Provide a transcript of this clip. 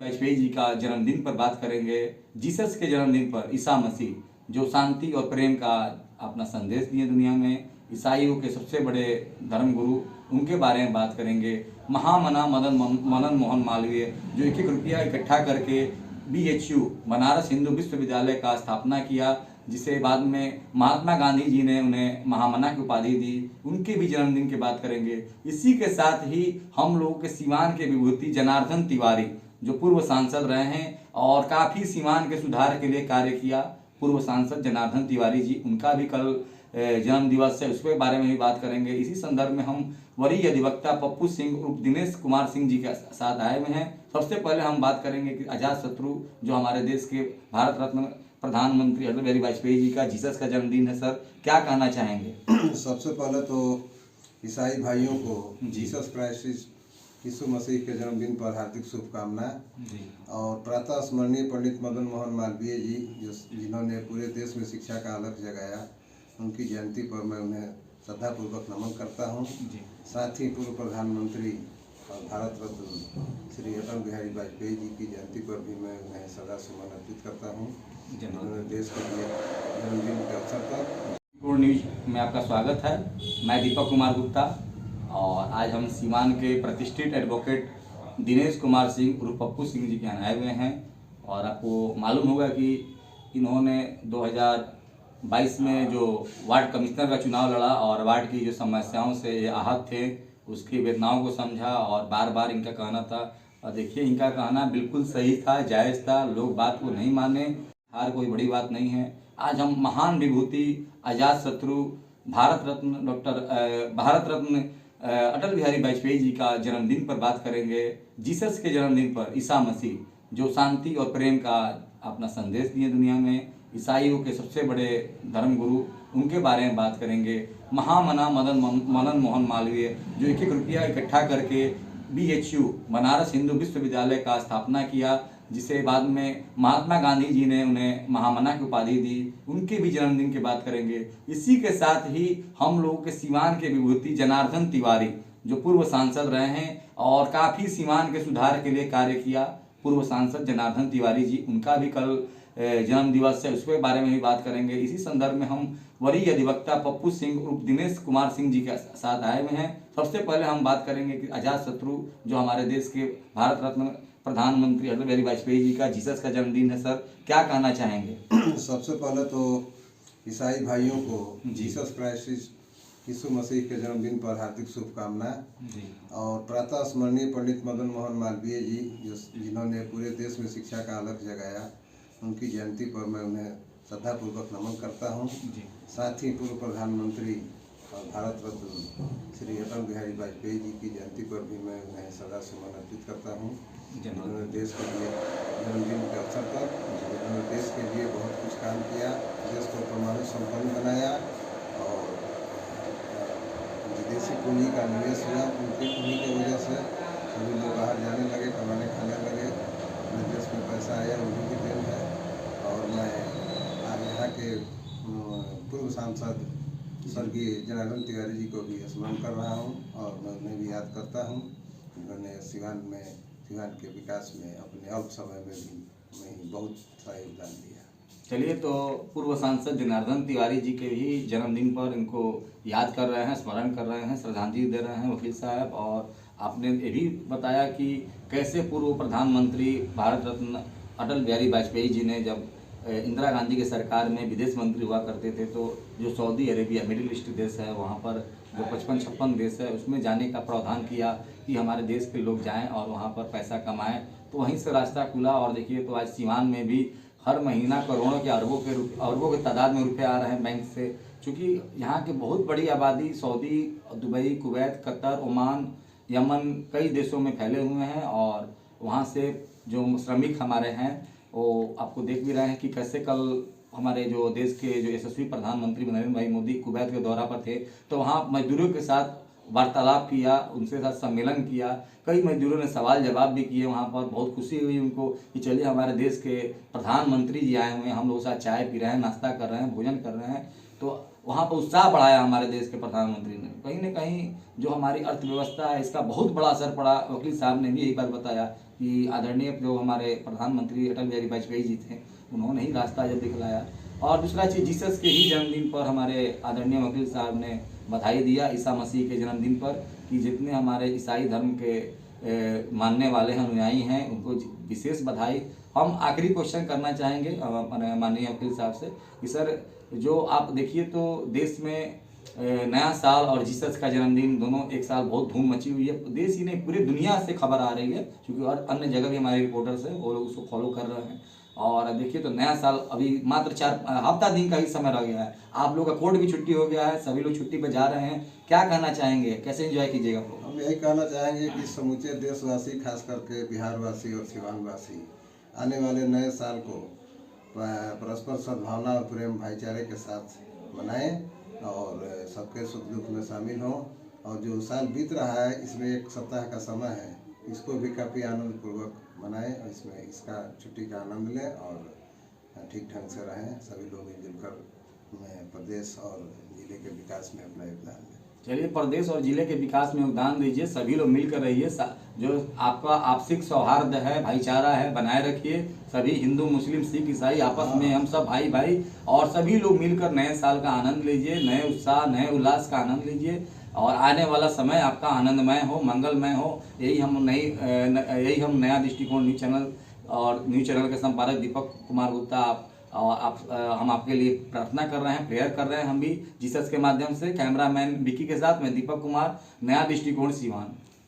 वाजपेयी जी का जन्मदिन पर बात करेंगे। जीसस के जन्मदिन पर ईसा मसीह जो शांति और प्रेम का अपना संदेश दिए दुनिया में, ईसाइयों के सबसे बड़े धर्म गुरु, उनके बारे में बात करेंगे। महामना मदन मोहन मालवीय जो 1-1 रुपया इकट्ठा करके BHU बनारस हिंदू विश्वविद्यालय का स्थापना किया, जिसे बाद में महात्मा गांधी जी ने उन्हें महामना की उपाधि दी, उनके भी जन्मदिन की बात करेंगे। इसी के साथ ही हम लोगों के सीवान के विभूति जनार्दन तिवारी जो पूर्व सांसद रहे हैं और काफ़ी सीवान के सुधार के लिए कार्य किया, पूर्व सांसद जनार्दन तिवारी जी, उनका भी कल जन्म दिवस है, उसके बारे में भी बात करेंगे। इसी संदर्भ में हम वरीय अधिवक्ता पप्पू सिंह उर्फ दिनेश कुमार सिंह जी के साथ आए हुए हैं। सबसे पहले हम बात करेंगे कि अजात शत्रु जो हमारे देश के भारत रत्न प्रधानमंत्री अटल बिहारी वाजपेयी जी का जीसस का जन्मदिन है, सर क्या कहना चाहेंगे? सबसे पहले तो ईसाई भाइयों को जीसस क्राइस्ट यीशु मसीह के जन्मदिन पर हार्दिक शुभकामनाएं। और प्रातः स्मरणीय पंडित मदन मोहन मालवीय जी जिन्होंने पूरे देश में शिक्षा का अलग जगाया, उनकी जयंती पर मैं उन्हें श्रद्धापूर्वक नमन करता हूं। साथ ही पूर्व प्रधानमंत्री और भारत रत्न श्री अटल बिहारी वाजपेयी जी की जयंती पर भी मैं उन्हें सदा सुमन अर्पित करता हूँ। उन्होंने देश के लिए जन्मदिन के अवसर पर न्यूज में आपका स्वागत है। मैं दीपक कुमार गुप्ता और आज हम सीवान के प्रतिष्ठित एडवोकेट दिनेश कुमार सिंह उर्फ पप्पू सिंह जी के यहाँ आए हुए हैं। और आपको मालूम होगा कि इन्होंने 2022 में जो वार्ड कमिश्नर का चुनाव लड़ा और वार्ड की जो समस्याओं से ये आहत थे, उसकी वेदनाओं को समझा और बार बार इनका कहना था, और देखिए इनका कहना बिल्कुल सही था, जायज़ था, लोग बात को नहीं माने, हार कोई बड़ी बात नहीं है। आज हम महान विभूति अजात शत्रु भारत रत्न अटल बिहारी वाजपेयी जी का जन्मदिन पर बात करेंगे। जीसस के जन्मदिन पर ईसा मसीह जो शांति और प्रेम का अपना संदेश दिए दुनिया में, ईसाइयों के सबसे बड़े धर्म गुरु, उनके बारे में बात करेंगे। महामना मदन मोहन मालवीय जो 1-1 रुपया इकट्ठा करके BHU बनारस हिंदू विश्वविद्यालय का स्थापना किया, जिसे बाद में महात्मा गांधी जी ने उन्हें महामना की उपाधि दी, उनके भी जन्मदिन की बात करेंगे। इसी के साथ ही हम लोगों के सीवान के विभूति जनार्दन तिवारी जो पूर्व सांसद रहे हैं और काफ़ी सीवान के सुधार के लिए कार्य किया, पूर्व सांसद जनार्दन तिवारी जी, उनका भी कल जन्म दिवस है, उसके बारे में भी बात करेंगे। इसी संदर्भ में हम वरीय अधिवक्ता पप्पू सिंह उर्फ दिनेश कुमार सिंह जी के साथ आए हुए हैं। सबसे पहले हम बात करेंगे कि अजात शत्रु जो हमारे देश के भारत रत्न प्रधानमंत्री अटल बिहारी वाजपेयी जी का जीसस का जन्मदिन है, सर क्या कहना चाहेंगे? सबसे पहले तो ईसाई भाइयों को जीसस क्राइस्ट यीशु मसीह के जन्मदिन पर हार्दिक शुभकामनाएं। और प्रातः स्मरणीय पंडित मदन मोहन मालवीय जी जिन्होंने पूरे देश में शिक्षा का अलग जगाया, उनकी जयंती पर मैं उन्हें श्रद्धापूर्वक नमन करता हूं। साथ ही पूर्व प्रधानमंत्री और भारत रत्न श्री अटल बिहारी वाजपेयी जी की जयंती पर भी मैं उन्हें सदा सुमन अर्पित करता हूं। उन्होंने देश के लिए जन्मदिन के अवसर पर उन्होंने देश के लिए बहुत कुछ काम किया, देश को परमाणु संपन्न बनाया और विदेशी पूंजी का निवेश हुआ। उन्हीं की वजह से सभी लोग बाहर जाने लगे, कमाने खाने लगे, अपने देश में पैसा आया, उन्हीं की देन है। और मैं आज यहाँ के पूर्व सांसद स्वर्गीय जनार्दन तिवारी जी को भी स्मरण कर रहा हूँ और मैं उन्हें भी याद करता हूँ। उन्होंने सीवान के विकास में अपने अल्प समय में भी बहुत सा योगदान दिया। चलिए, तो पूर्व सांसद जनार्दन तिवारी जी के भी जन्मदिन पर इनको याद कर रहे हैं, स्मरण कर रहे हैं, श्रद्धांजलि दे रहे हैं वकील साहब। और आपने ये भी बताया कि कैसे पूर्व प्रधानमंत्री भारत रत्न अटल बिहारी वाजपेयी जी ने जब इंदिरा गांधी के सरकार में विदेश मंत्री हुआ करते थे, तो जो सऊदी अरेबिया मिडिल ईस्ट देश है, वहाँ पर जो 55-56 देश है, उसमें जाने का प्रावधान किया कि हमारे देश के लोग जाएं और वहाँ पर पैसा कमाएं। तो वहीं से रास्ता खुला और देखिए तो आज सीवान में भी हर महीना करोड़ों के अरबों के तादाद में रुपये आ रहे हैं बैंक से, क्योंकि यहाँ की बहुत बड़ी आबादी Saudi, Dubai, Kuwait, Qatar, Oman, Yemen कई देशों में फैले हुए हैं। और वहाँ से जो श्रमिक हमारे हैं वो आपको देख भी रहे हैं कि कैसे कल हमारे जो देश के जो यशस्वी प्रधानमंत्री नरेंद्र भाई मोदी कुवैत के दौरा पर थे, तो वहाँ मजदूरों के साथ वार्तालाप किया, उनके साथ सम्मेलन किया, कई मजदूरों ने सवाल जवाब भी किए। वहाँ पर बहुत खुशी हुई उनको कि चलिए हमारे देश के प्रधानमंत्री जी आए हुए हैं, हम लोग साथ चाय पी रहे हैं, नाश्ता कर रहे हैं, भोजन कर रहे हैं। तो वहाँ पर उत्साह बढ़ाया हमारे देश के प्रधानमंत्री ने। कहीं ना कहीं जो हमारी अर्थव्यवस्था है, इसका बहुत बड़ा असर पड़ा। वकील साहब ने भी यही बात बताया कि आदरणीय जो हमारे प्रधानमंत्री अटल बिहारी वाजपेयी जी थे, उन्होंने ही रास्ता जब दिखलाया। और दूसरा चीज़, जीसस के ही जन्मदिन पर हमारे आदरणीय वकील साहब ने बधाई दिया ईसा मसीह के जन्मदिन पर, कि जितने हमारे ईसाई धर्म के मानने वाले हैं, अनुयायी हैं, उनको विशेष बधाई। हम आखिरी क्वेश्चन करना चाहेंगे माननीय वकील साहब से कि सर, जो आप देखिए तो देश में नया साल और जीसस का जन्मदिन दोनों एक साल बहुत धूम मची हुई है। देश ही नहीं, पूरी दुनिया से खबर आ रही है, क्योंकि और अन्य जगह भी हमारे रिपोर्टर्स हैं, वो लोग उसको फॉलो कर रहे हैं। और देखिए तो नया साल अभी मात्र 4 हफ्ता दिन का ही समय रह गया है। आप लोग का कोर्ट भी छुट्टी हो गया है, सभी लोग छुट्टी पर जा रहे हैं, क्या कहना चाहेंगे, कैसे एंजॉय कीजिएगा? हम यही कहना चाहेंगे कि समूचे देशवासी, खास करके बिहारवासी और सिवानवासी, आने वाले नए साल को परस्पर सद्भावना और प्रेम भाईचारे के साथ मनाएं और सबके सुख दुख में शामिल हों। और जो साल बीत रहा है, इसमें एक सप्ताह का समय है, इसको भी काफ़ी आनंदपूर्वक मनाएं और इसमें इसका छुट्टी का आनंद लें और ठीक ढंग से रहें। सभी लोग मिलजुल कर प्रदेश और जिले के विकास में अपना योगदान दें। चलिए, प्रदेश और जिले के विकास में योगदान दीजिए, सभी लोग मिलकर रहिए। जो आपका आपसिक सौहार्द है, भाईचारा है, बनाए रखिए। सभी हिंदू, मुस्लिम, सिख, ईसाई आपस में हम सब भाई भाई, और सभी लोग मिलकर नए साल का आनंद लीजिए, नए उत्साह, नए उल्लास का आनंद लीजिए, और आने वाला समय आपका आनंदमय हो, मंगलमय हो। यही हम नया दृष्टिकोण न्यूज़ चैनल और न्यूज़ चैनल के संपादक दीपक कुमार गुप्ता हम आपके लिए प्रार्थना कर रहे हैं, प्रेयर कर रहे हैं हम भी जीसस के माध्यम से। कैमरामैन विकी के साथ मैं दीपक कुमार, नया दृष्टिकोण, सीवान।